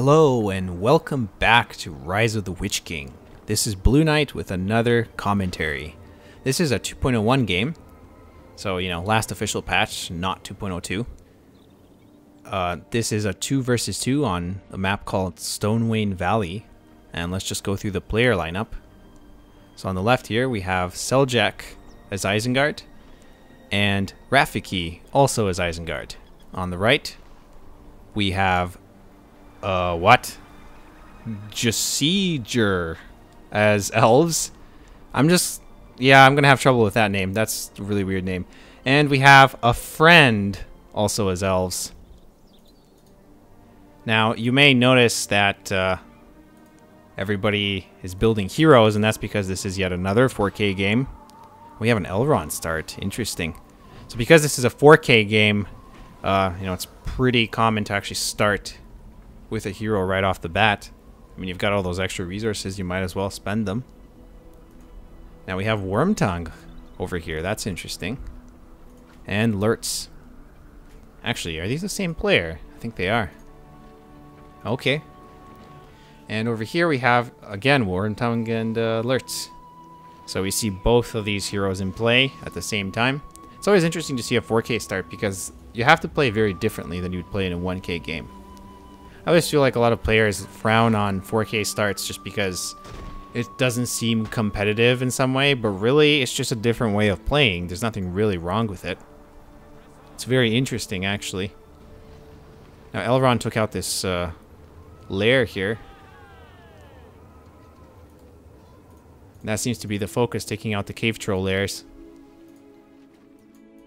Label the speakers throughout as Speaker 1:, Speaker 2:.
Speaker 1: Hello and welcome back to Rise of the Witch King. This is Blue Knight with another commentary. This is a 2.01 game, so last official patch, not 2.02. This is a 2 versus 2 on a map called Stonewain Valley, and let's just go through the player lineup. So on the left here we have Seljak as Isengard, and RotWK also as Isengard. On the right we have Isengard as Elves. I'm gonna have trouble with that name. That's a really weird name. And we have a friend also as Elves. Now, you may notice that everybody is building heroes, and that's because this is yet another 4K game. We have an Elrond start. Interesting. So because this is a 4K game, it's pretty common to actually start with a hero right off the bat. I mean, you've got all those extra resources, you might as well spend them. Now we have Wormtongue over here. That's interesting. And Lurtz. Actually, are these the same player? I think they are. Okay. And over here we have, again, Wormtongue and Lurtz. So we see both of these heroes in play at the same time. It's always interesting to see a 4K start because you have to play very differently than you'd play in a 1K game. I always feel like a lot of players frown on 4K starts just because it doesn't seem competitive in some way, but really it's just a different way of playing. There's nothing really wrong with it. It's very interesting, actually. Now Elrond took out this lair here. That seems to be the focus, taking out the cave troll lairs.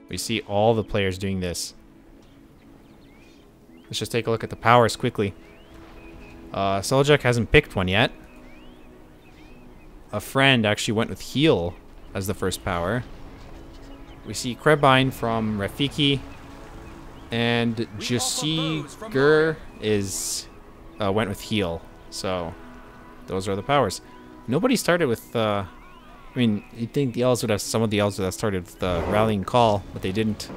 Speaker 1: We see all the players doing this. Let's just take a look at the powers quickly. Seljak hasn't picked one yet. A friend actually went with heal as the first power. We see Krebine from RotWK, and Isengard went with heal. So those are the powers. Nobody started with. I mean, you'd think the elves would have. Some of the elves would have started with the rallying call, but they didn't.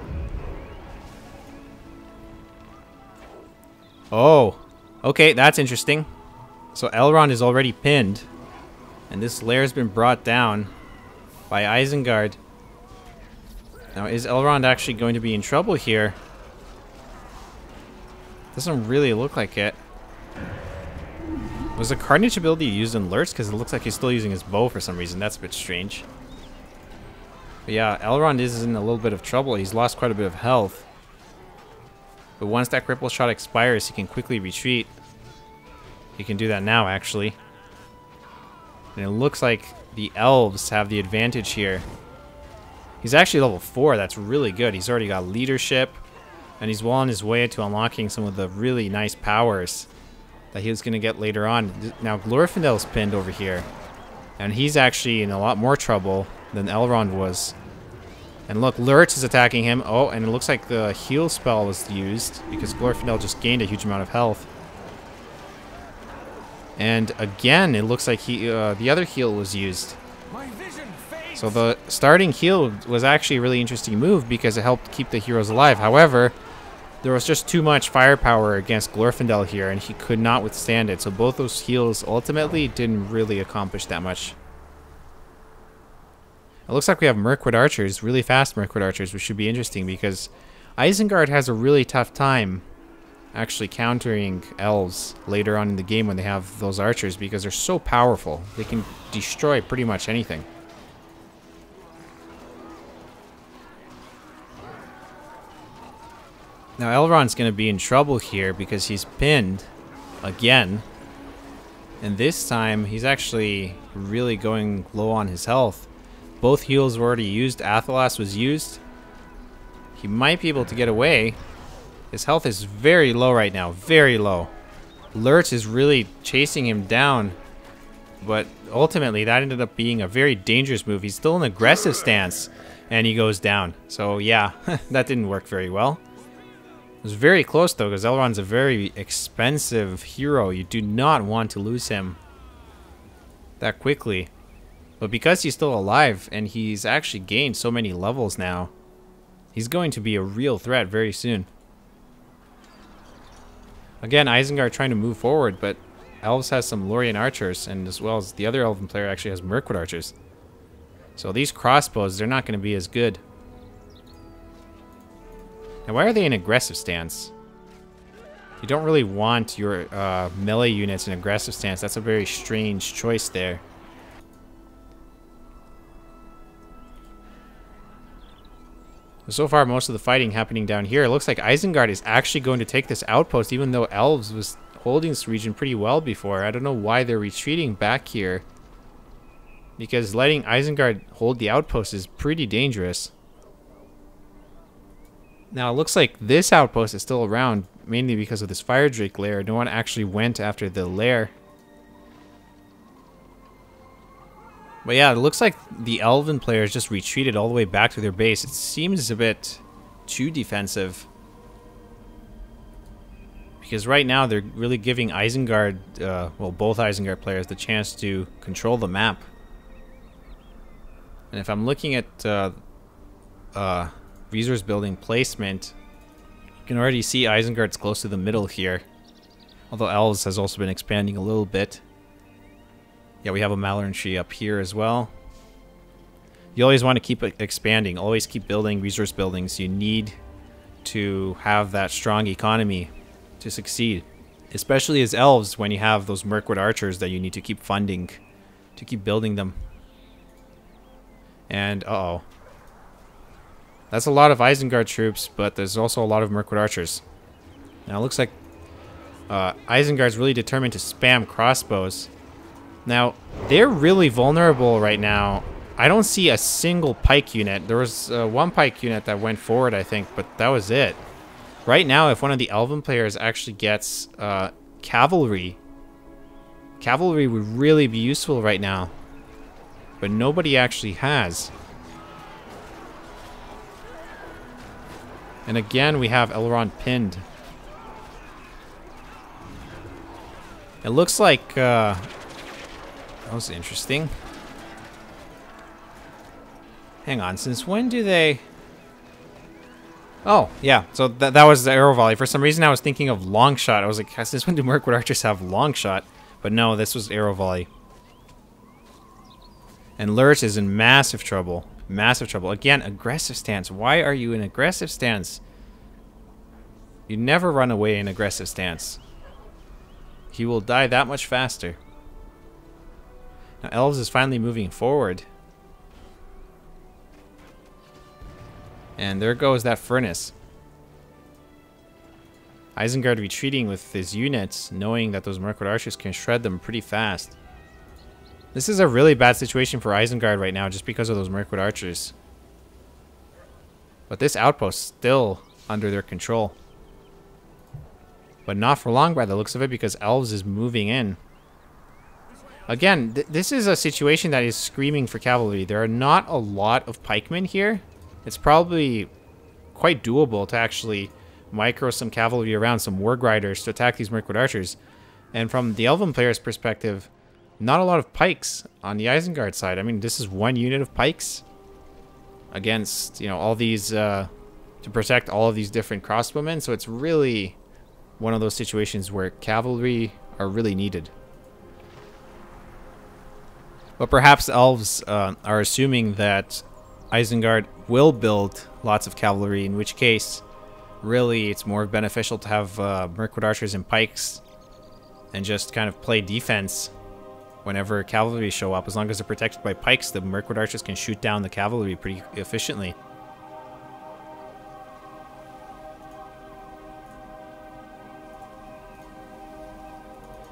Speaker 1: Oh, okay, that's interesting. So Elrond is already pinned, and this lair's been brought down by Isengard. Now, is Elrond actually going to be in trouble here? Doesn't really look like it. Was the Carnage ability used in Lurtz? Because it looks like he's still using his bow for some reason. That's a bit strange. But yeah, Elrond is in a little bit of trouble. He's lost quite a bit of health. But once that cripple shot expires, he can quickly retreat. He can do that now, actually. And it looks like the elves have the advantage here. He's actually level 4. That's really good. He's already got leadership. And he's well on his way to unlocking some of the really nice powers that he was going to get later on. Now, Glorfindel's pinned over here. And he's actually in a lot more trouble than Elrond was. And look, Lurtz is attacking him. Oh, and it looks like the heal spell was used because Glorfindel just gained a huge amount of health. And again, it looks like the other heal was used. So the starting heal was actually a really interesting move because it helped keep the heroes alive. However, there was just too much firepower against Glorfindel here, and he could not withstand it. So both those heals ultimately didn't really accomplish that much. It looks like we have Mirkwood archers, really fast Mirkwood archers, which should be interesting because Isengard has a really tough time actually countering elves later on in the game when they have those archers because they're so powerful. They can destroy pretty much anything. Now Elrond's going to be in trouble here because he's pinned again. And this time he's actually really going low on his health. Both heals were already used. Athelas was used. He might be able to get away. His health is very low right now. Very low. Lurtz is really chasing him down. But ultimately, that ended up being a very dangerous move. He's still in an aggressive stance. And he goes down. So yeah, that didn't work very well. It was very close though, because Elrond's a very expensive hero. You do not want to lose him that quickly. But because he's still alive, and he's actually gained so many levels now, he's going to be a real threat very soon. Again, Isengard trying to move forward, but Elves has some Lorien archers, and as well as the other Elven player actually has Mirkwood archers. So these crossbows, they're not going to be as good. Now, why are they in aggressive stance? You don't really want your melee units in aggressive stance. That's a very strange choice there. So far, most of the fighting happening down here. It looks like Isengard is actually going to take this outpost, even though Elves was holding this region pretty well before. I don't know why they're retreating back here, because letting Isengard hold the outpost is pretty dangerous. Now, it looks like this outpost is still around, mainly because of this Fire Drake lair. No one actually went after the lair. But yeah, it looks like the Elven players just retreated all the way back to their base. It seems a bit too defensive, because right now they're really giving Isengard, well, both Isengard players, the chance to control the map. And if I'm looking at resource building placement, you can already see Isengard's close to the middle here. Although Elves has also been expanding a little bit. Yeah, we have a Malorn tree up here as well. You always want to keep expanding. Always keep building resource buildings. You need to have that strong economy to succeed. Especially as Elves, when you have those Mirkwood archers that you need to keep funding to keep building them. And, uh-oh. That's a lot of Isengard troops, but there's also a lot of Mirkwood archers. Now, it looks like Isengard's really determined to spam crossbows. Now, they're really vulnerable right now. I don't see a single pike unit. There was one pike unit that went forward, I think, but that was it. Right now, if one of the Elven players actually gets cavalry, cavalry would really be useful right now. But nobody actually has. And again, we have Elrond pinned. It looks like... that was interesting. Hang on, since when do they... Oh, yeah, so that was the arrow volley. For some reason, I was thinking of long shot. I was like, since when do Mirkwood archers have long shot? But no, this was arrow volley. And Lurch is in massive trouble. Massive trouble. Again, aggressive stance. Why are you in aggressive stance? You never run away in aggressive stance. He will die that much faster. Now, Elves is finally moving forward. And there goes that furnace. Isengard retreating with his units, knowing that those Mirkwood archers can shred them pretty fast. This is a really bad situation for Isengard right now, just because of those Mirkwood archers. But this outpost is still under their control. But not for long by the looks of it, because Elves is moving in. Again, this is a situation that is screaming for cavalry. There are not a lot of pikemen here. It's probably quite doable to actually micro some cavalry around, some warg riders to attack these Mirkwood archers. And from the Elven player's perspective, not a lot of pikes on the Isengard side. I mean, this is one unit of pikes against, you know, all these, to protect all of these different crossbowmen. So it's really one of those situations where cavalry are really needed. But perhaps Elves are assuming that Isengard will build lots of cavalry, in which case, really, it's more beneficial to have Mirkwood archers and pikes and just kind of play defense whenever cavalry show up. As long as they're protected by pikes, the Mirkwood archers can shoot down the cavalry pretty efficiently.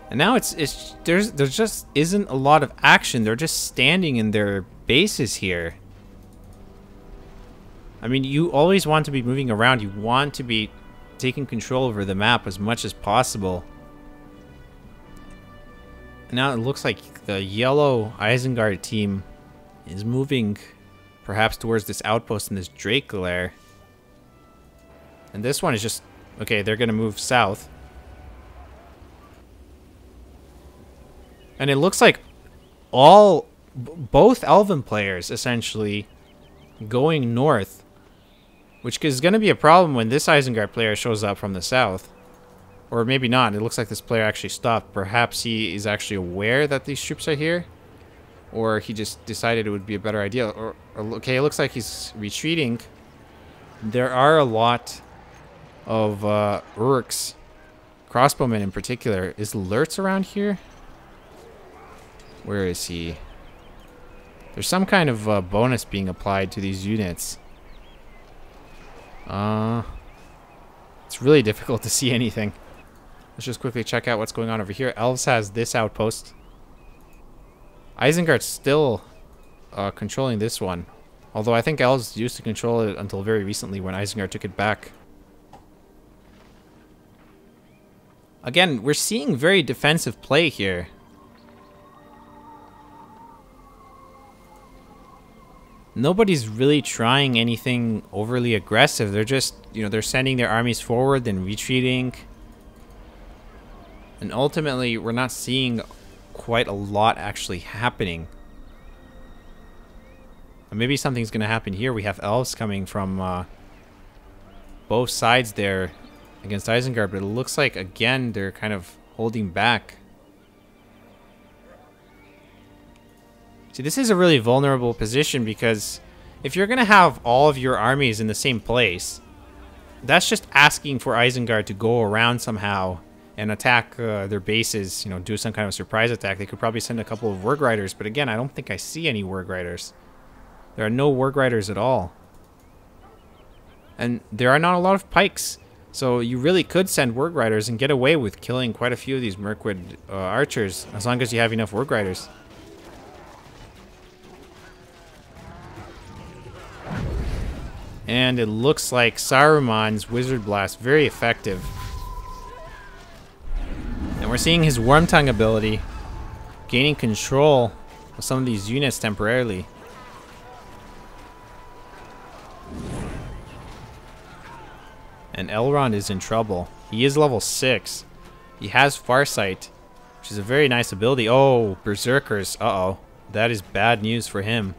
Speaker 1: And now there just isn't a lot of action. They're just standing in their bases here. I mean, you always want to be moving around. You want to be taking control over the map as much as possible. Now it looks like the yellow Isengard team is moving perhaps towards this outpost in this Drake lair. And this one is just... okay, they're going to move south. And it looks like both Elven players, essentially, going north. Which is going to be a problem when this Isengard player shows up from the south. Or maybe not. It looks like this player actually stopped. Perhaps he is actually aware that these troops are here. Or he just decided it would be a better idea. Or okay, it looks like he's retreating. There are a lot of Urks. Crossbowmen in particular. Is Lurtz around here? Where is he? There's some kind of bonus being applied to these units. It's really difficult to see anything. Let's just quickly check out what's going on over here. Elves has this outpost. Isengard's still controlling this one. Although I think Elves used to control it until very recently when Isengard took it back. Again, we're seeing very defensive play here. Nobody's really trying anything overly aggressive. They're just, you know, they're sending their armies forward, then retreating. And ultimately, we're not seeing quite a lot actually happening. And maybe something's going to happen here. We have elves coming from both sides there against Isengard, but it looks like, again, they're kind of holding back. See, this is a really vulnerable position because if you're going to have all of your armies in the same place, that's just asking for Isengard to go around somehow and attack their bases, you know, do some kind of surprise attack. They could probably send a couple of Warg Riders, but again, I don't think I see any Warg Riders. There are no Warg Riders at all. And there are not a lot of pikes, so you really could send Warg Riders and get away with killing quite a few of these Mirkwood archers, as long as you have enough Warg Riders. And it looks like Saruman's Wizard Blast, very effective. And we're seeing his Wormtongue ability gaining control of some of these units temporarily. And Elrond is in trouble. He is level 6. He has Farsight, which is a very nice ability. Oh, Berserkers. Uh-oh. That is bad news for him.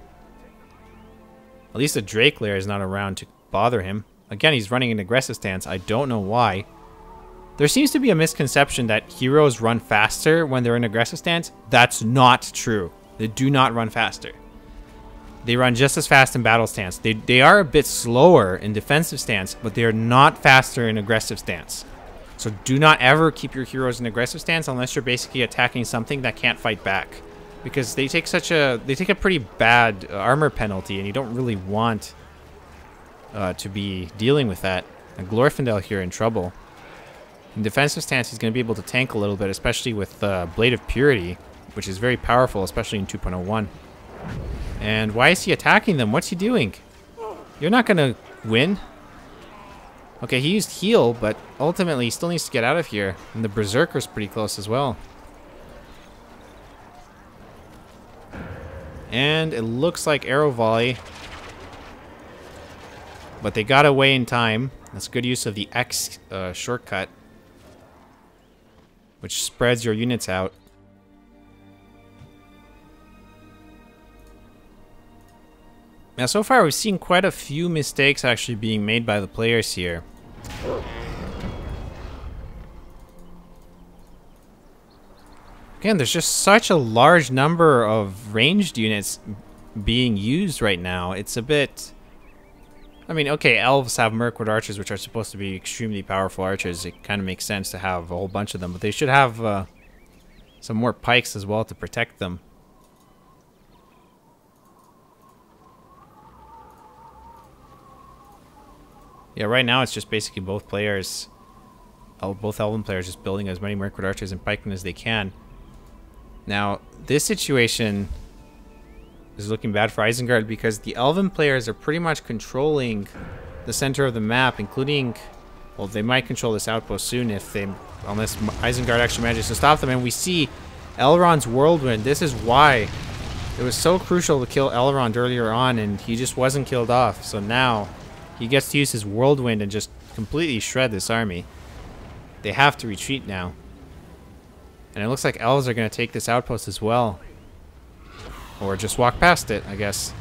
Speaker 1: At least the Drake Lair is not around to bother him. Again, he's running an aggressive stance. I don't know why. There seems to be a misconception that heroes run faster when they're in aggressive stance. That's not true. They do not run faster. They run just as fast in battle stance. They are a bit slower in defensive stance, but they are not faster in aggressive stance. So do not ever keep your heroes in aggressive stance unless you're basically attacking something that can't fight back. Because they take a pretty bad armor penalty, and you don't really want to be dealing with that. And Glorfindel here in trouble. In defensive stance, he's going to be able to tank a little bit, especially with Blade of Purity, which is very powerful, especially in 2.01. And why is he attacking them? What's he doing? You're not going to win. Okay, he used heal, but ultimately he still needs to get out of here. And the Berserker's pretty close as well. And it looks like arrow volley. But they got away in time. That's good use of the X shortcut, which spreads your units out. Now, so far we've seen quite a few mistakes actually being made by the players here. Again, there's just such a large number of ranged units being used right now. It's a bit... I mean, okay, elves have Mirkwood archers, which are supposed to be extremely powerful archers. It kind of makes sense to have a whole bunch of them, but they should have some more pikes as well to protect them. Yeah, right now it's just basically both players, both Elven players, just building as many Mirkwood archers and pikemen as they can. Now, this situation is looking bad for Isengard because the Elven players are pretty much controlling the center of the map, including, well, they might control this outpost soon unless Isengard actually manages to stop them. And we see Elrond's Whirlwind. This is why it was so crucial to kill Elrond earlier on, and he just wasn't killed off. So now he gets to use his Whirlwind and just completely shred this army. They have to retreat now. And it looks like elves are going to take this outpost as well. Or just walk past it, I guess.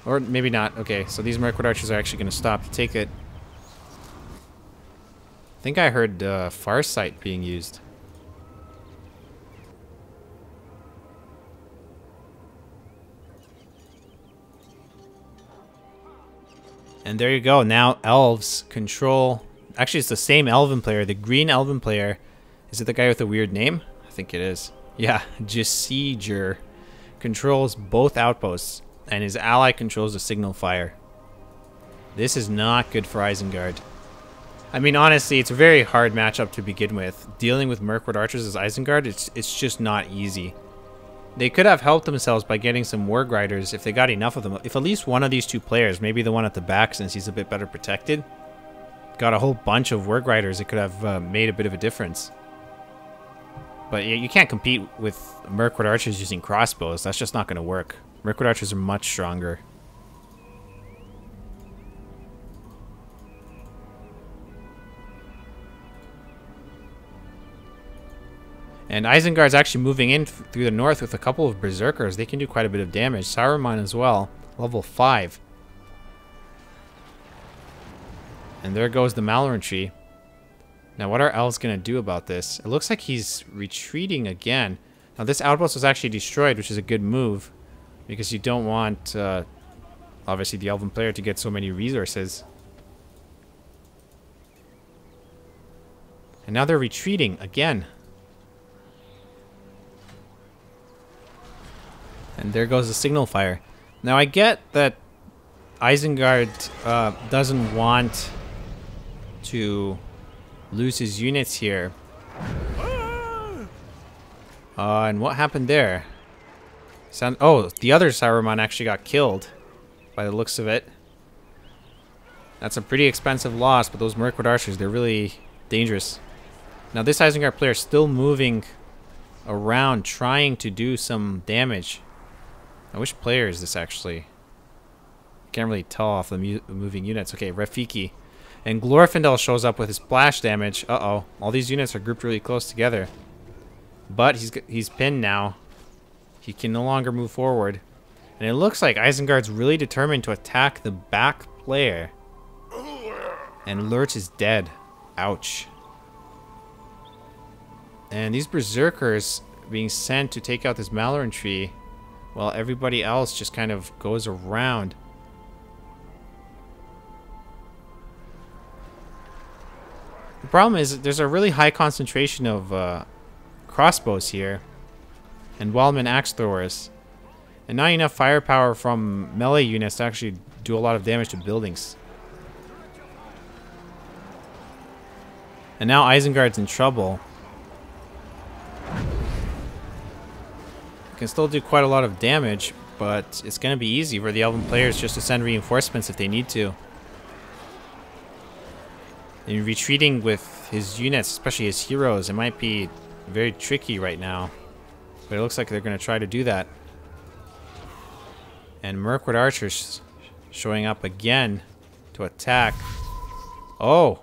Speaker 1: Or maybe not. Okay, so these Mirkwood archers are actually going to stop to take it. think I heard Farsight being used. And there you go. Now Elves control... Actually, it's the same Elven player. The green Elven player. Is it the guy with the weird name? I think it is. Yeah, Jesseger controls both outposts. And his ally controls the signal fire. This is not good for Isengard. I mean, honestly, it's a very hard matchup to begin with. Dealing with Mirkwood Archers as Isengard, it's just not easy. They could have helped themselves by getting some Warg Riders if they got enough of them. If at least one of these two players, maybe the one at the back since he's a bit better protected, got a whole bunch of Warg Riders, it could have made a bit of a difference. But you can't compete with Mirkwood Archers using crossbows. That's just not going to work. Mirkwood Archers are much stronger. And Isengard's actually moving in through the north with a couple of Berserkers. They can do quite a bit of damage. Saruman as well, level 5. And there goes the Malorn tree. Now what are Elves going to do about this? It looks like he's retreating again. Now this outpost was actually destroyed, which is a good move. Because you don't want, obviously, the Elven player to get so many resources. And now they're retreating again. And there goes the signal fire. Now I get that Isengard doesn't want to lose his units here. And what happened there? Oh, the other Saruman actually got killed by the looks of it. That's a pretty expensive loss, but those Mirkwood Archers, they're really dangerous. Now this Isengard player is still moving around trying to do some damage. Now, which player is this actually? Can't really tell off the moving units. Okay, Rafiki. And Glorfindel shows up with his splash damage. Uh-oh. All these units are grouped really close together. But he's pinned now. He can no longer move forward. And it looks like Isengard's really determined to attack the back player. And Lurch is dead. Ouch. And these Berserkers being sent to take out this Malorn tree, while everybody else just kind of goes around. The problem is there's a really high concentration of crossbows here and Wildman axe throwers, and not enough firepower from melee units to actually do a lot of damage to buildings. And now Isengard's in trouble. Can still do quite a lot of damage, but it's going to be easy for the Elven players just to send reinforcements if they need to. And retreating with his units, especially his heroes, it might be very tricky right now. But it looks like they're going to try to do that. And Mirkwood Archers showing up again to attack. Oh!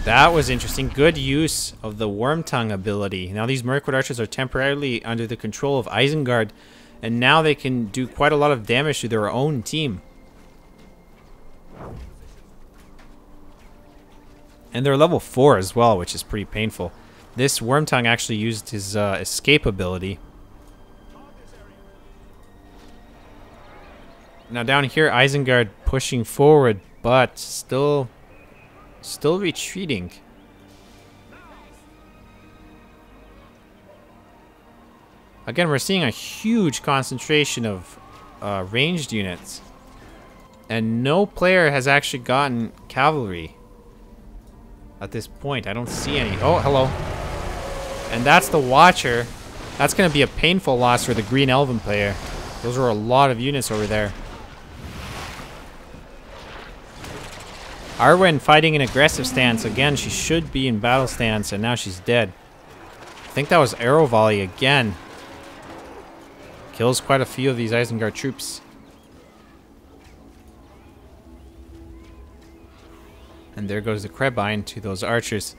Speaker 1: That was interesting. Good use of the Wormtongue ability. Now these Mirkwood Archers are temporarily under the control of Isengard, and now they can do quite a lot of damage to their own team. And they're level 4 as well, which is pretty painful. This Wormtongue actually used his escape ability. Now down here, Isengard pushing forward, but still retreating. Again, we're seeing a huge concentration of ranged units. And no player has actually gotten cavalry at this point. I don't see any. Oh, hello. And that's the Watcher. That's going to be a painful loss for the Green Elven player. Those are a lot of units over there. Arwen fighting an aggressive stance. Again, she should be in battle stance, and now she's dead. I think that was arrow volley again. Kills quite a few of these Isengard troops. And there goes the Krebine to those archers.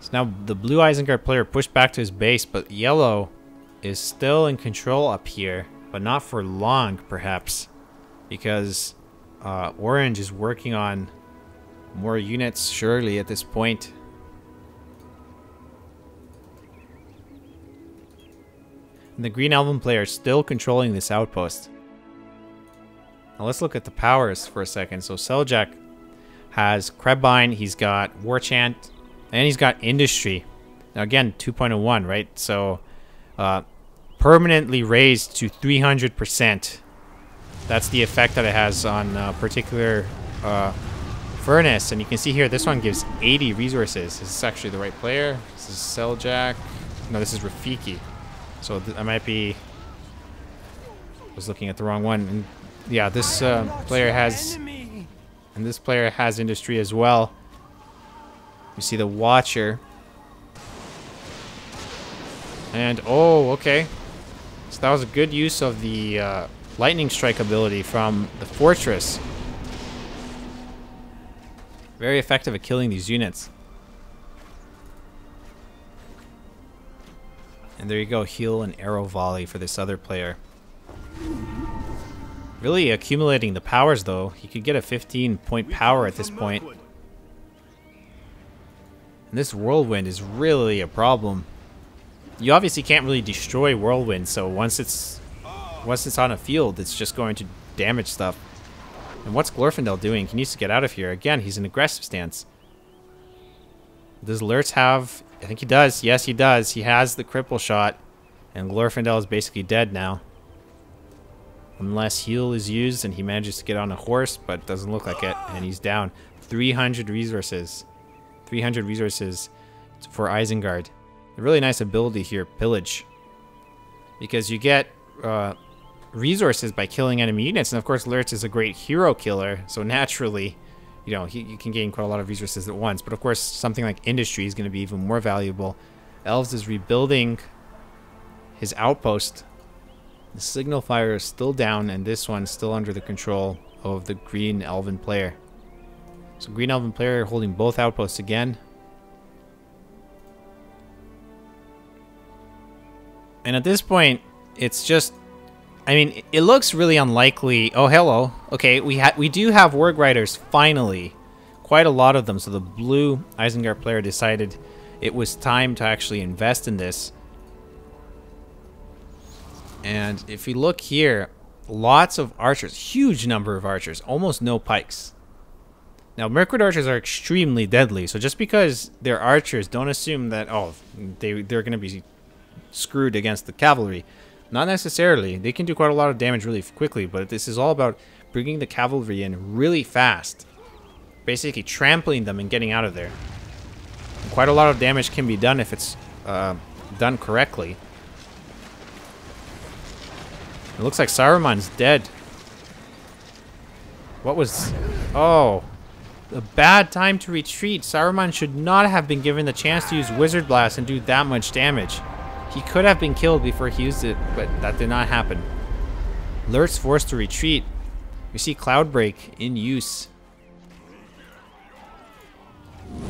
Speaker 1: So now the blue Isengard player pushed back to his base, but yellow is still in control up here, but not for long, perhaps, because orange is working on More units, surely, at this point. And the Green Elven player is still controlling this outpost. Now let's look at the powers for a second. So Seljak has Krebine, he's got War Chant, and he's got Industry. Now again, 2.01, right? So permanently raised to 300%. That's the effect that it has on a particular furnace. And you can see here, this one gives 80 resources. Is this actually the right player? This is Seljak. No, this is Rafiki. So I might be... was looking at the wrong one. And yeah, this player has... and this player has Industry as well. You see the Watcher. And, oh, okay. So that was a good use of the Lightning Strike ability from the Fortress. Very effective at killing these units. And there you go, heal and arrow volley for this other player. Really accumulating the powers, though. He could get a 15-point power at this point. And this Whirlwind is really a problem. You obviously can't really destroy Whirlwind, so once it's on a field, it's just going to damage stuff. And what's Glorfindel doing? He needs to get out of here. Again, he's in aggressive stance. Does Lurtz have... I think he does. Yes, he does. He has the cripple shot. And Glorfindel is basically dead now. Unless heal is used and he manages to get on a horse, but it doesn't look like it. And he's down. 300 resources. 300 resources for Isengard. A really nice ability here, Pillage. Because you get resources by killing enemy units. And of course, Lurtz is a great hero killer. So naturally... you know, you can gain quite a lot of resources at once. But of course, something like Industry is going to be even more valuable. Elves is rebuilding his outpost. The Signal Fire is still down, and this one's still under the control of the Green Elven player. So Green Elven player holding both outposts again. And at this point, it's just... I mean, it looks really unlikely. Oh, hello. Okay, we do have Warg Riders, finally. Quite a lot of them. So the blue Isengard player decided it was time to actually invest in this. And if you look here, lots of archers. Huge number of archers. Almost no pikes. Now, Mirkwood archers are extremely deadly. So just because they're archers, don't assume that, oh, they're going to be screwed against the cavalry. Not necessarily. They can do quite a lot of damage really quickly, but this is all about bringing the cavalry in really fast. Basically trampling them and getting out of there. And quite a lot of damage can be done if it's done correctly. It looks like Saruman's dead. What was... oh. A bad time to retreat. Saruman should not have been given the chance to use Wizard Blast and do that much damage. He could have been killed before he used it, but that did not happen. Lurtz forced to retreat. We see Cloudbreak in use.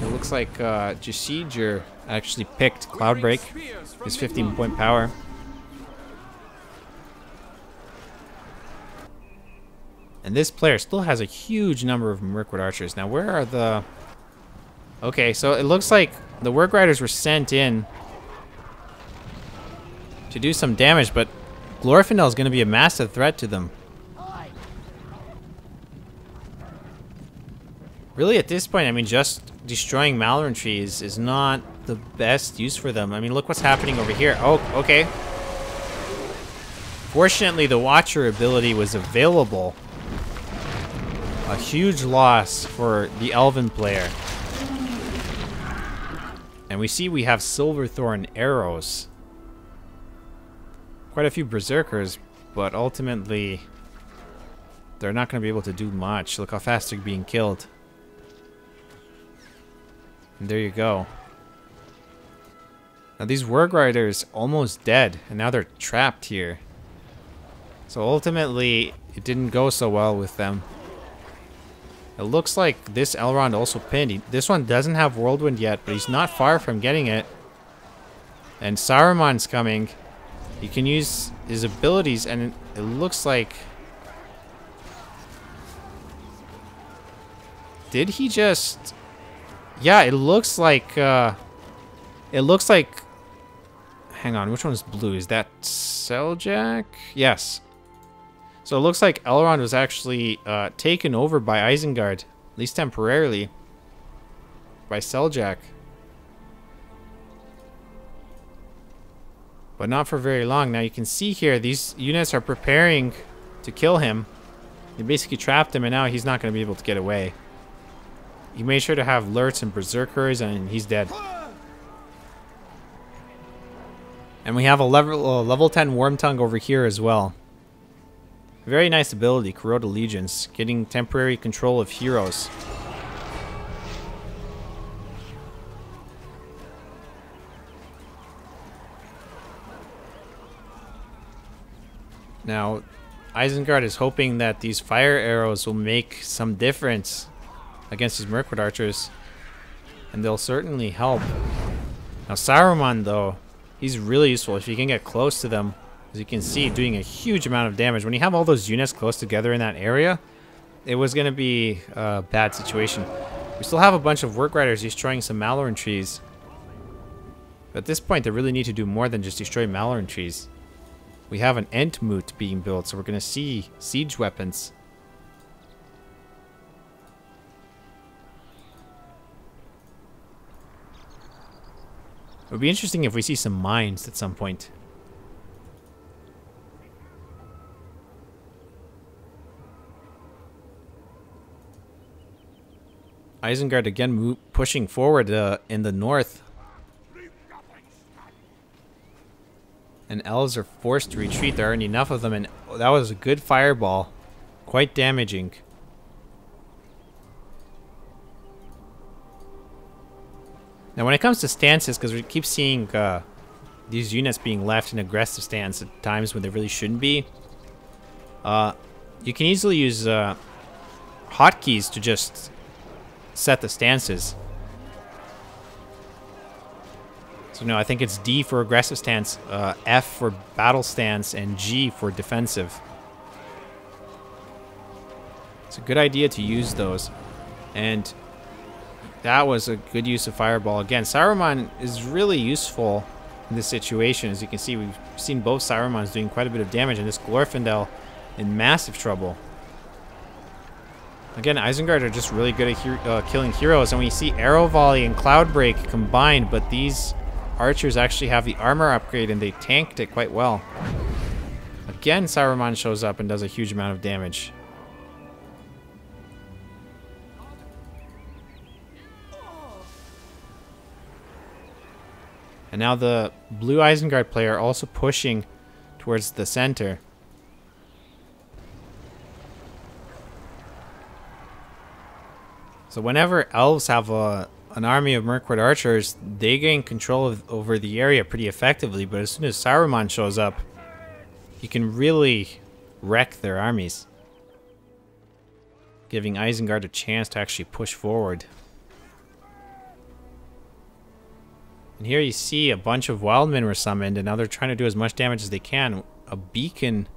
Speaker 1: It looks like Jashiger actually picked Cloudbreak, his 15-point power. And this player still has a huge number of Mirkwood archers. Now, where are the... okay, so it looks like the Warg Riders were sent in to do some damage, but Glorfindel is going to be a massive threat to them. Really, at this point, I mean, just destroying Malorn trees is not the best use for them. I mean, look what's happening over here. Oh, okay. Fortunately, the Watcher ability was available. A huge loss for the Elven player. And we see we have Silverthorn arrows. Quite a few Berserkers, but ultimately they're not going to be able to do much. Look how fast they're being killed. And there you go. Now these Warg Riders almost dead, and now they're trapped here. So ultimately, it didn't go so well with them. It looks like this Elrond also pinned. This one doesn't have Whirlwind yet, but he's not far from getting it. And Saruman's coming. He can use his abilities, and it looks like... Did he just... Yeah, it looks like... It looks like... Hang on, which one is blue? Is that Seljak? Yes. So it looks like Elrond was actually taken over by Isengard, at least temporarily, by Seljak. But not for very long. Now you can see here, these units are preparing to kill him. They basically trapped him, and now he's not going to be able to get away. He made sure to have lurts and berserkers, and he's dead. And we have a level 10 Wormtongue over here as well. Very nice ability, Corrode Allegiance, getting temporary control of heroes. Now, Isengard is hoping that these fire arrows will make some difference against these Mirkwood archers, and they'll certainly help. Now Saruman, though, he's really useful if you can get close to them. As you can see, doing a huge amount of damage. When you have all those units close together in that area, it was going to be a bad situation. We still have a bunch of work riders destroying some Maloran trees. But at this point, they really need to do more than just destroy Maloran trees. We have an Entmoot being built, so we're going to see siege weapons. It would be interesting if we see some mines at some point. Isengard again pushing forward in the north. And Elves are forced to retreat. There aren't enough of them, and that was a good fireball. Quite damaging. Now when it comes to stances, because we keep seeing these units being left in aggressive stance at times when they really shouldn't be, you can easily use hotkeys to just set the stances. So no, I think it's D for aggressive stance, F for battle stance, and G for defensive. It's a good idea to use those. And that was a good use of fireball. Again, Saruman is really useful in this situation. As you can see, we've seen both Sarumans doing quite a bit of damage, and this Glorfindel in massive trouble. Again, Isengard are just really good at killing heroes, and we see Arrow Volley and Cloud Break combined, but these archers actually have the armor upgrade, and they tanked it quite well. Again, Saruman shows up and does a huge amount of damage. And now the blue Isengard player also pushing towards the center. So whenever Elves have an army of Mirkwood archers, they gain control over the area pretty effectively, but as soon as Saruman shows up, you can really wreck their armies, giving Isengard a chance to actually push forward. And here you see a bunch of wildmen were summoned, and now they're trying to do as much damage as they can. A beacon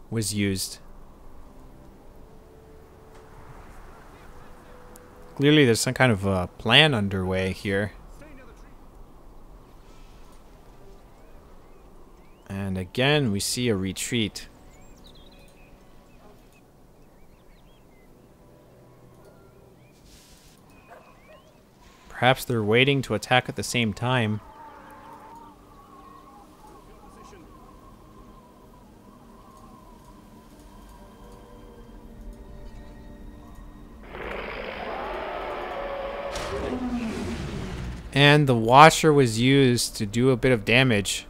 Speaker 1: was used. Clearly there's some kind of a plan underway here. And again, we see a retreat. Perhaps they're waiting to attack at the same time. And the Watcher was used to do a bit of damage,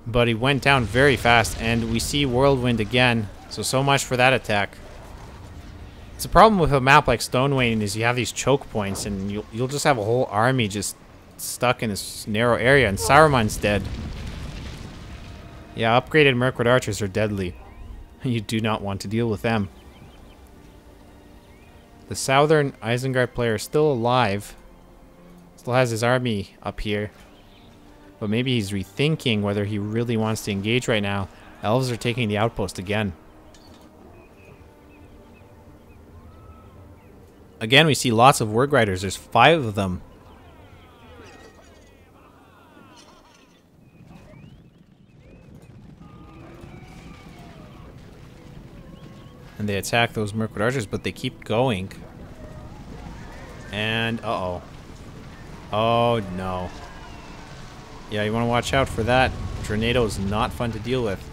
Speaker 1: but he went down very fast, and we see Whirlwind again, so much for that attack. It's a problem with a map like Stonewain is you have these choke points, and you'll just have a whole army just stuck in this narrow area, and Saruman's dead. Yeah, upgraded Mirkwood archers are deadly. You do not want to deal with them. The southern Isengard player is still alive. Still has his army up here. But maybe he's rethinking whether he really wants to engage right now. Elves are taking the outpost again. Again, we see lots of Word Riders. There's 5 of them. And they attack those Mirkwood Archers, but they keep going. And, uh-oh. Oh, no. Yeah, you want to watch out for that. Tornado is not fun to deal with.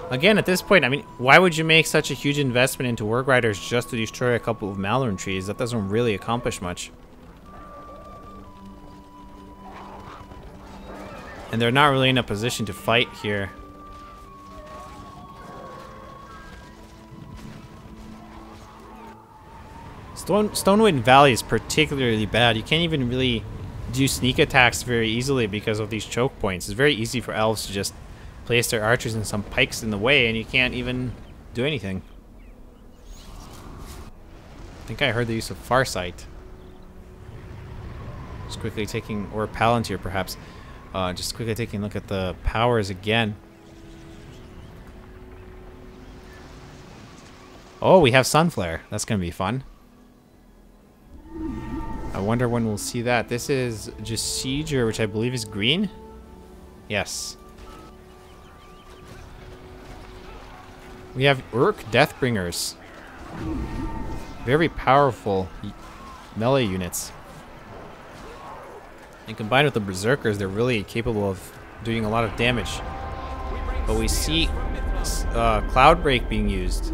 Speaker 1: Again, at this point, I mean, why would you make such a huge investment into Work Riders just to destroy a couple of Malorn trees? That doesn't really accomplish much. And they're not really in a position to fight here. Stonewind Valley is particularly bad. You can't even really do sneak attacks very easily because of these choke points. It's very easy for elves to just place their archers and some pikes in the way, and you can't even do anything. I think I heard the use of Farsight. Just quickly taking, or Palantir perhaps. Just quickly taking a look at the powers again. Oh, we have Sunflare. That's going to be fun. I wonder when we'll see that. This is Besieger, which I believe is green? Yes. We have Urk Deathbringers. Very powerful melee units. And combined with the Berserkers, they're really capable of doing a lot of damage. But we see Cloudbreak being used.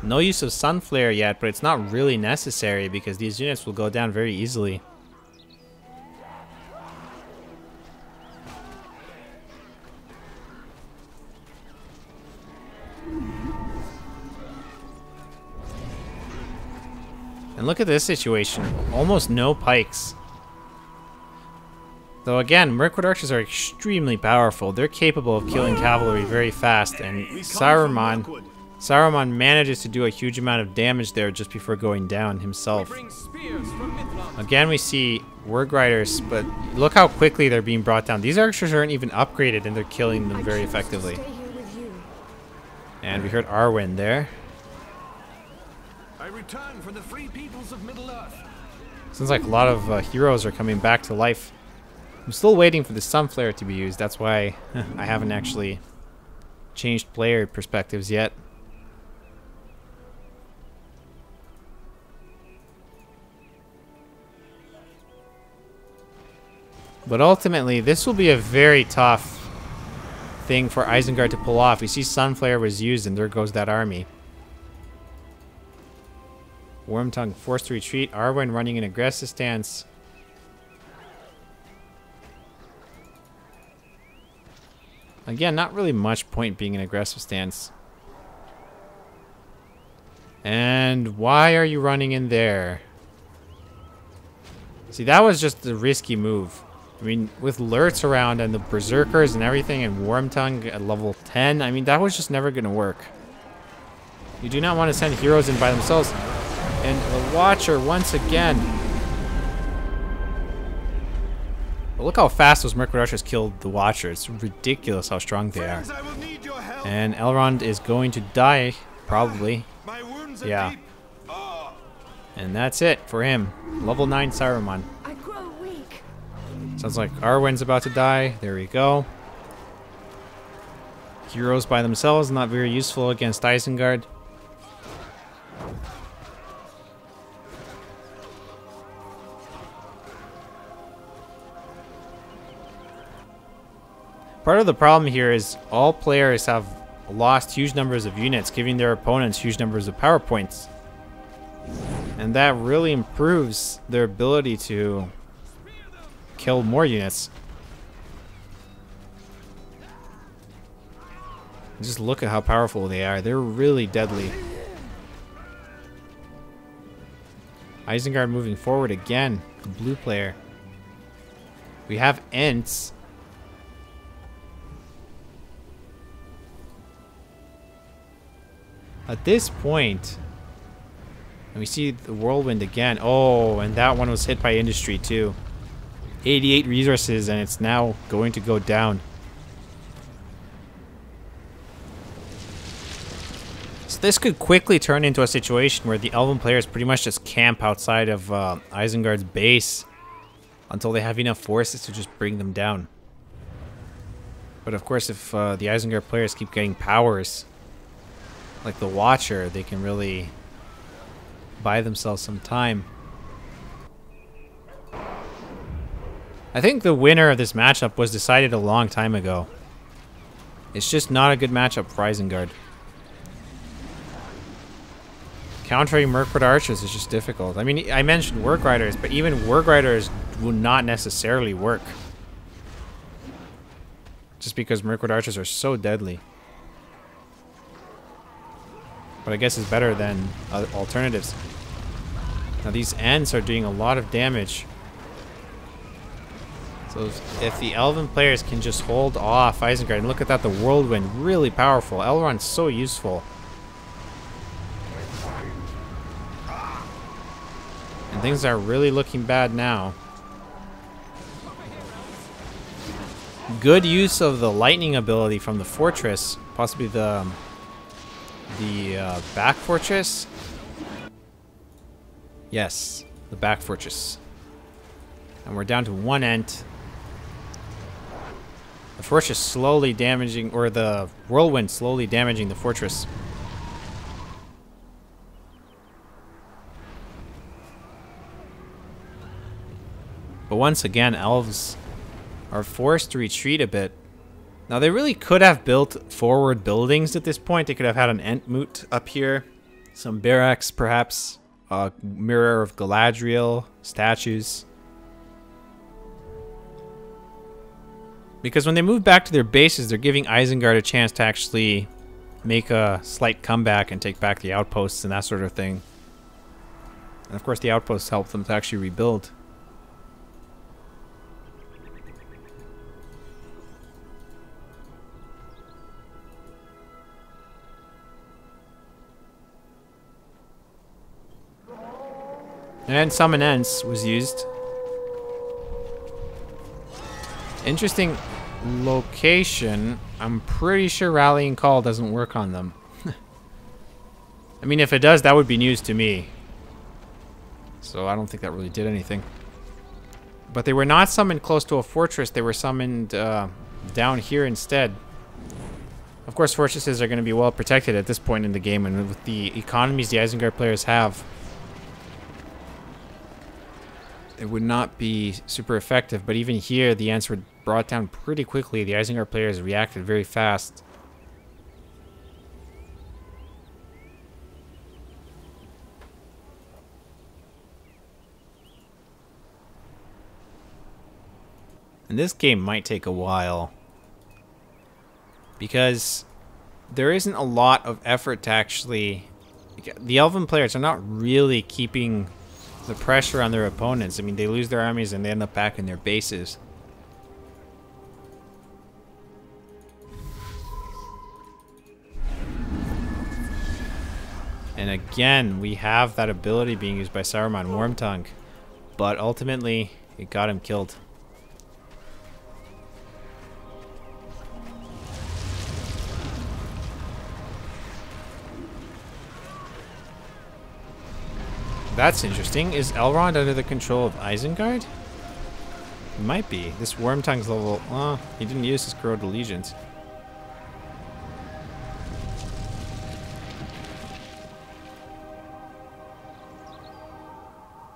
Speaker 1: No use of Sunflare yet, but it's not really necessary because these units will go down very easily. And look at this situation. Almost no pikes. Though again, Mirkwood Archers are extremely powerful. They're capable of killing cavalry very fast, and Saruman manages to do a huge amount of damage there just before going down himself. Again, we see Word Riders, but look how quickly they're being brought down. These archers aren't even upgraded, and they're killing them very effectively. And we heard Arwen there.
Speaker 2: I return for the free peoples of Middle-earth.
Speaker 1: Seems like a lot of heroes are coming back to life. I'm still waiting for the Sunflare to be used. That's why I haven't actually changed player perspectives yet. But ultimately, this will be a very tough thing for Isengard to pull off. We see Sunflare was used, and there goes that army. Wormtongue forced to retreat. Arwen running an aggressive stance. Again, not really much point being an aggressive stance. And why are you running in there? See, that was just a risky move. I mean, with Lurtz around and the Berserkers and everything and Wormtongue at level 10, I mean, that was just never going to work. You do not want to send heroes in by themselves. And the Watcher once again. But look how fast those Mirkwood Archers killed the Watcher. It's ridiculous how strong they are. And Elrond is going to die, probably. Yeah. And that's it for him. Level 9 Saruman. Sounds like Arwen's about to die. There we go. Heroes by themselves, not very useful against Isengard. Part of the problem here is all players have lost huge numbers of units, giving their opponents huge numbers of power points. And that really improves their ability to kill more units. Just look at how powerful they are. They're really deadly. Isengard moving forward again. The blue player. We have Ents. At this point, and we see the Whirlwind again. Oh, and that one was hit by Industry too. 88 resources, and it's now going to go down. this could quickly turn into a situation where the Elven players pretty much just camp outside of Isengard's base until they have enough forces to just bring them down. But of course, if the Isengard players keep getting powers, like the Watcher, they can really buy themselves some time. I think the winner of this matchup was decided a long time ago. It's just not a good matchup for Isengard. Countering Mirkwood Archers is just difficult. I mean, I mentioned Work Riders, but even Work Riders will not necessarily work. Just because Mirkwood Archers are so deadly. But I guess it's better than alternatives. Now these Ents are doing a lot of damage. So if the Elven players can just hold off Isengard, and look at that, the Whirlwind, really powerful. Elrond's so useful. And things are really looking bad now. Good use of the lightning ability from the fortress, possibly the back fortress. Yes, the back fortress. And we're down to one Ent. The fortress slowly damaging, or the whirlwind slowly damaging the fortress. But once again, Elves are forced to retreat a bit. Now they really could have built forward buildings at this point. They could have had an Entmoot up here, some barracks perhaps, a Mirror of Galadriel, statues. Because when they move back to their bases, they're giving Isengard a chance to actually make a slight comeback and take back the outposts and that sort of thing. And of course the outposts help them to actually rebuild. And Summon Ents was used. Interesting location. I'm pretty sure Rallying Call doesn't work on them. I mean, if it does, that would be news to me. So I don't think that really did anything. But they were not summoned close to a fortress. They were summoned down here instead. Of course, fortresses are going to be well protected at this point in the game, and with the economies the Isengard players have, it would not be super effective. But even here, the Ents were brought down pretty quickly. The Isengard players reacted very fast. And this game might take a while, because there isn't a lot of effort to actually... The Elven players are not really keeping the pressure on their opponents. I mean, they lose their armies and they end up back in their bases. And again, we have that ability being used by Saruman, Wormtongue, but ultimately it got him killed. That's interesting. Is Elrond under the control of Isengard? He might be. This Wormtongue's level... he didn't use his Corroded Allegiance.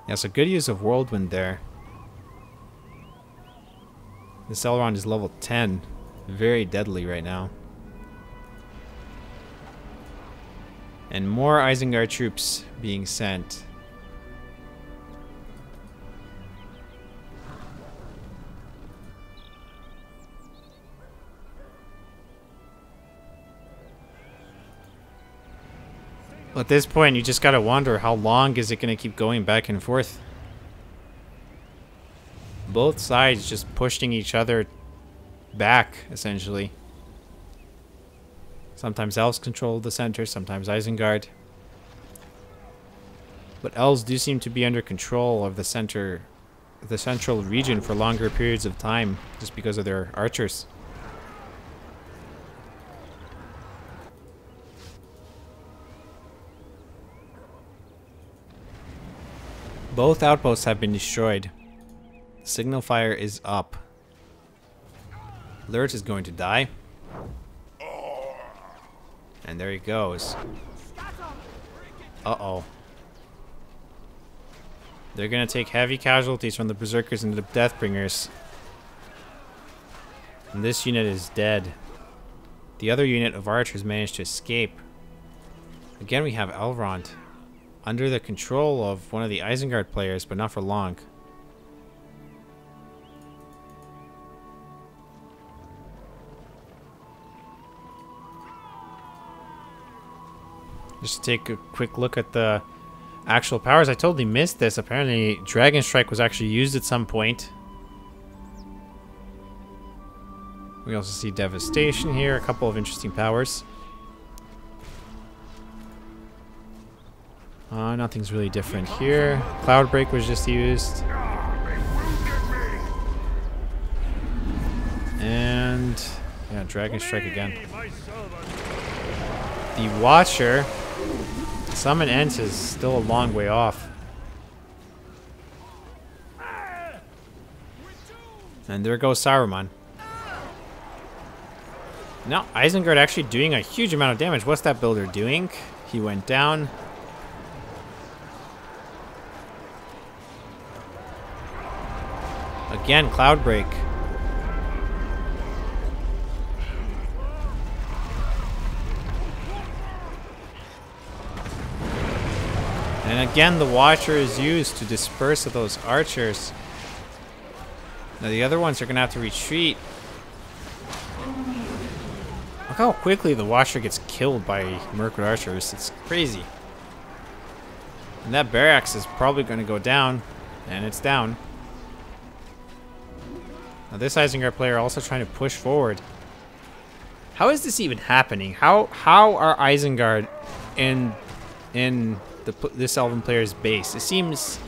Speaker 1: Yeah, so good use of Whirlwind there. This Elrond is level 10. Very deadly right now. And more Isengard troops being sent. At this point, you just gotta wonder, how long is it gonna keep going back and forth? Both sides just pushing each other back, essentially. Sometimes Elves control the center, sometimes Isengard. But Elves do seem to be under control of the center, the central region for longer periods of time, just because of their archers. Both outposts have been destroyed. Signal fire is up. Lurch is going to die. And there he goes. Uh-oh. They're going to take heavy casualties from the Berserkers and the Deathbringers. And this unit is dead. The other unit of archers managed to escape. Again, we have Elrond under the control of one of the Isengard players, but not for long. Just to take a quick look at the actual powers. I totally missed this. Apparently, Dragon Strike was actually used at some point. We also see Devastation here. A couple of interesting powers. Nothing's really different here. Cloud Break was just used. And yeah, Dragon Strike again. The Watcher. Summon Ents is still a long way off. And there goes Saruman. Now, Isengard actually doing a huge amount of damage. What's that builder doing? He went down. Again, Cloud Break. And again, the Watcher is used to disperse those archers. Now the other ones are going to have to retreat. Look how quickly the Watcher gets killed by Mirkwood archers. It's crazy. And that barracks is probably going to go down. And it's down. Now this Isengard player also trying to push forward. How is this even happening? How are Isengard in this Elven player's base? It seems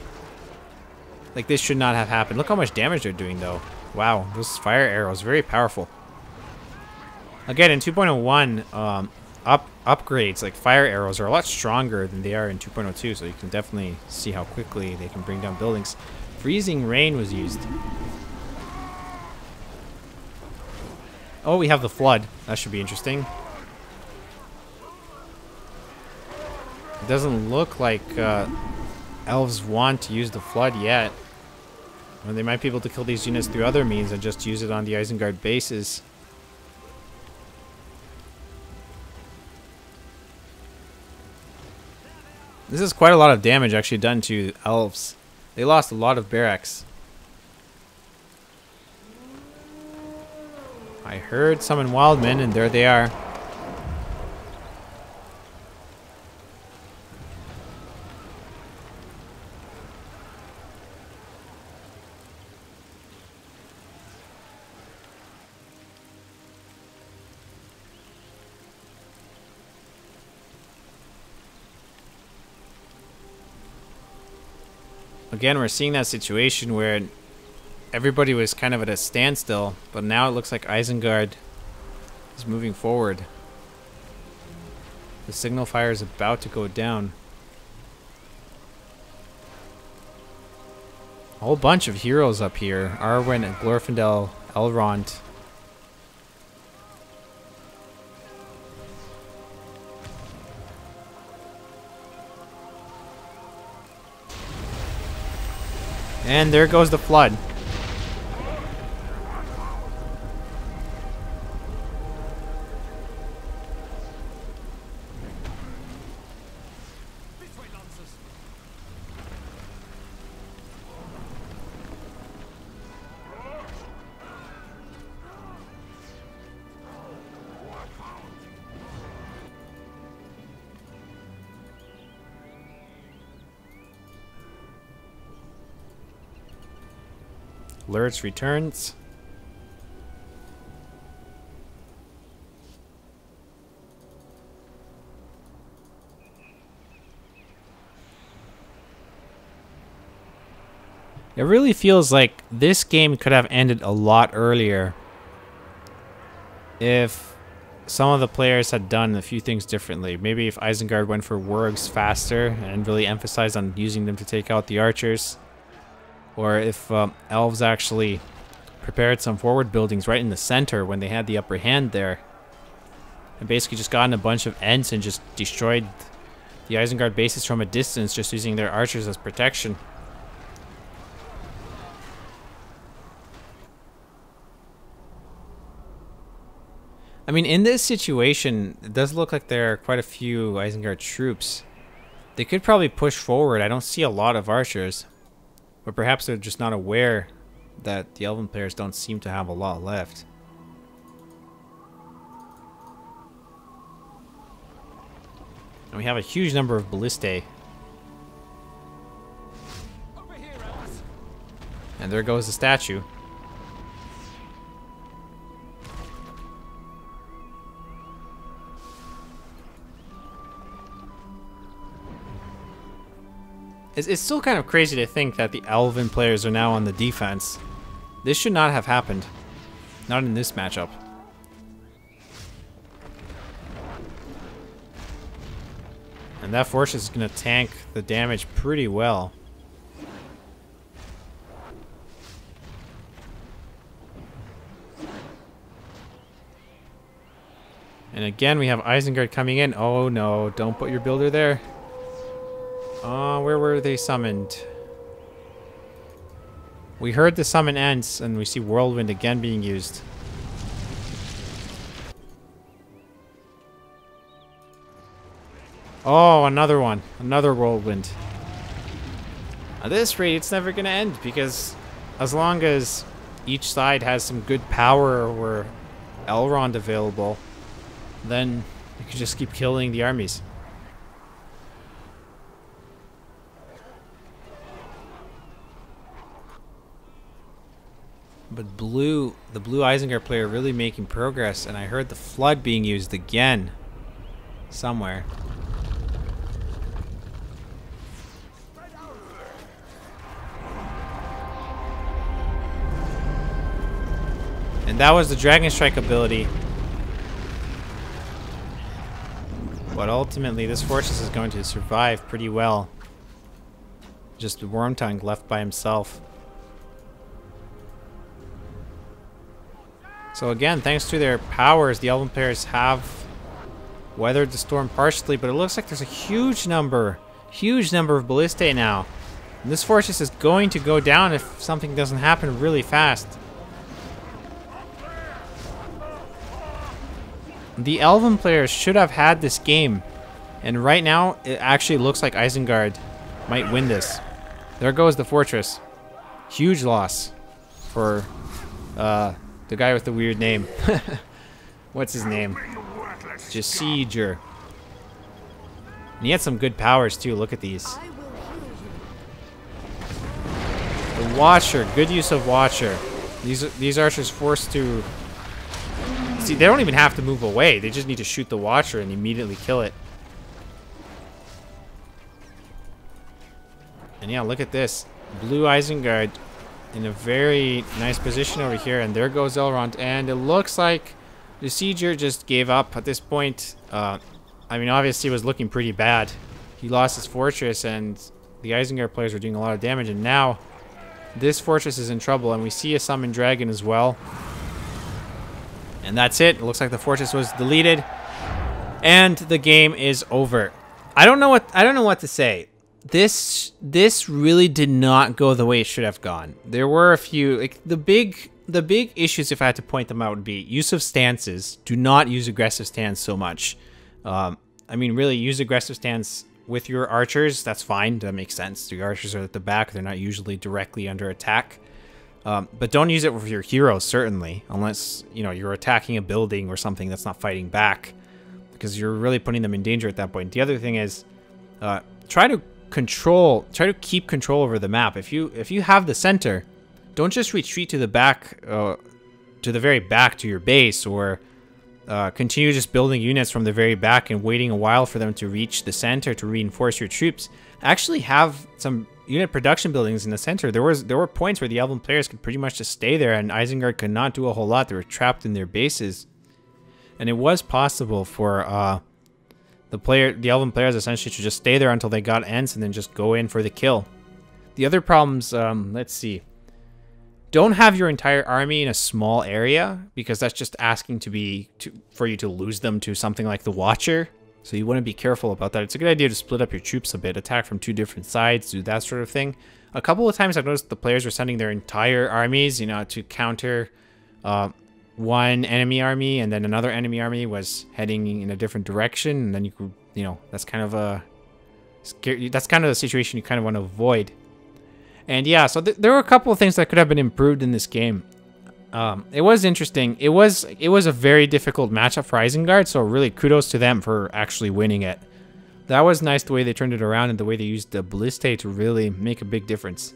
Speaker 1: like this should not have happened. Look how much damage they're doing though. Wow, those fire arrows, very powerful. Again, in 2.01, upgrades like fire arrows are a lot stronger than they are in 2.02, so you can definitely see how quickly they can bring down buildings. Freezing Rain was used. Oh, we have the Flood. That should be interesting. It doesn't look like Elves want to use the Flood yet. Well, they might be able to kill these units through other means and just use it on the Isengard bases. This is quite a lot of damage actually done to Elves. They lost a lot of barracks. I heard summon Wildmen, and there they are. Again, we're seeing that situation where everybody was kind of at a standstill, but now it looks like Isengard is moving forward. The signal fire is about to go down. A whole bunch of heroes up here. Arwen and Glorfindel, Elrond. And there goes the Flood. Lurch returns. It really feels like this game could have ended a lot earlier if some of the players had done a few things differently. Maybe if Isengard went for wargs faster and really emphasized on using them to take out the archers. Or if elves actually prepared some forward buildings right in the center when they had the upper hand there. And basically just gotten a bunch of Ents and just destroyed the Isengard bases from a distance, just using their archers as protection. I mean, in this situation, it does look like there are quite a few Isengard troops. They could probably push forward. I don't see a lot of archers. But perhaps they're just not aware that the Elven players don't seem to have a lot left. And we have a huge number of ballistae.
Speaker 2: Over here, Elves.
Speaker 1: And there goes the statue. It's still kind of crazy to think that the Elven players are now on the defense. This should not have happened. Not in this matchup. And that fortress is going to tank the damage pretty well. And again, we have Isengard coming in. Oh no, don't put your builder there. Where were they summoned? We heard the summon Ents, and we see Whirlwind again being used. Oh, another one. Another Whirlwind. At this rate, it's never going to end, because as long as each side has some good power or Elrond available, then you can just keep killing the armies. But the blue Isengard player really making progress, and I heard the flood being used again somewhere. And that was the Dragon Strike ability. But ultimately, this fortress is going to survive pretty well. Just Wormtongue left by himself. So again, thanks to their powers, the Elven players have weathered the storm partially, but it looks like there's a huge number of ballistae now. And this fortress is going to go down if something doesn't happen really fast. The Elven players should have had this game, and right now it actually looks like Isengard might win this. There goes the fortress. Huge loss for the guy with the weird name. What's his name? Jasieger. And he had some good powers too. Look at these. The Watcher. Good use of Watcher. These archers forced to... See, they don't even have to move away. They just need to shoot the Watcher and immediately kill it. And yeah, look at this. Blue Isengard in a very nice position over here, and there goes Elrond, and it looks like the Sieger just gave up at this point. I mean, obviously it was looking pretty bad. He lost his fortress, and the Isengard players were doing a lot of damage, and now this fortress is in trouble, and we see a summoned dragon as well. And that's it. It looks like the fortress was deleted, and the game is over. I don't know what to say. This really did not go the way it should have gone. There were a few, like the big issues, if I had to point them out, would be use of stances. Do not use aggressive stance so much. I mean, really, use aggressive stance with your archers. That's fine. That makes sense. The archers are at the back. They're not usually directly under attack. But don't use it with your heroes, certainly, unless you're attacking a building or something that's not fighting back, because you're really putting them in danger at that point. The other thing is, try to keep control over the map. If you have the center, don't just retreat to the back, to the very back to your base, or continue just building units from the very back and waiting a while for them to reach the center to reinforce your troops. Actually have some unit production buildings in the center. There were points where the Elven players could pretty much just stay there, and Isengard could not do a whole lot. They were trapped in their bases. and it was possible for the Elven players essentially to just stay there until they got Ents and then just go in for the kill. The other problems, let's see. Don't have your entire army in a small area, because that's just asking for you to lose them to something like the Watcher. So you want to be careful about that. It's a good idea to split up your troops a bit, attack from 2 different sides, do that sort of thing. A couple of times I've noticed the players were sending their entire armies, you know, to counter one enemy army, and then another enemy army was heading in a different direction, and then you could, you know, that's kind of the situation you kind of want to avoid. And yeah, so there were a couple of things that could have been improved in this game. It was interesting. It was a very difficult matchup for Isengard, so really kudos to them for actually winning it. That was nice the way they turned it around and the way they used the Ballista to really make a big difference.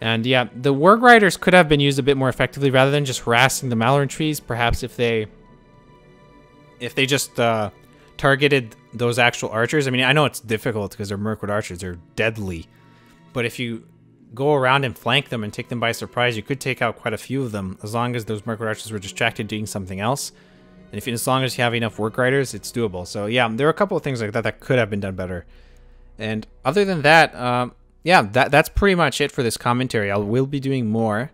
Speaker 1: And yeah, the Warg Riders could have been used a bit more effectively rather than just harassing the Malorn trees. Perhaps if they just targeted those actual archers. I mean, I know it's difficult because they're Mirkwood archers. They're deadly. But if you go around and flank them and take them by surprise, you could take out quite a few of them as long as those Mirkwood archers were distracted doing something else. And as long as you have enough Warg Riders, it's doable. So yeah, there are a couple of things like that that could have been done better. And other than that, yeah, that's pretty much it for this commentary. I will be doing more.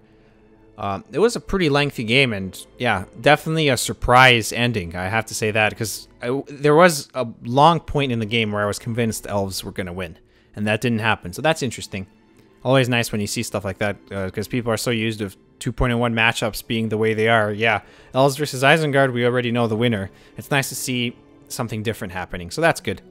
Speaker 1: It was a pretty lengthy game, and yeah, definitely a surprise ending. I have to say that, because there was a long point in the game where I was convinced the Elves were going to win, and that didn't happen. So that's interesting. Always nice when you see stuff like that, because people are so used to 2.1 matchups being the way they are. Yeah, Elves versus Isengard, we already know the winner. It's nice to see something different happening, so that's good.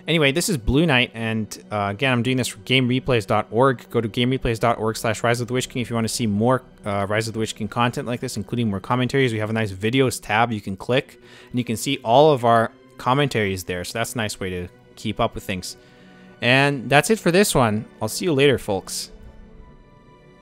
Speaker 1: Anyway, this is Blue Knight, and again, I'm doing this for GameReplays.org. Go to GameReplays.org/Rise of the Witch King if you want to see more Rise of the Witch King content like this, including more commentaries. We have a nice videos tab you can click, and you can see all of our commentaries there, so that's a nice way to keep up with things. And that's it for this one. I'll see you later, folks.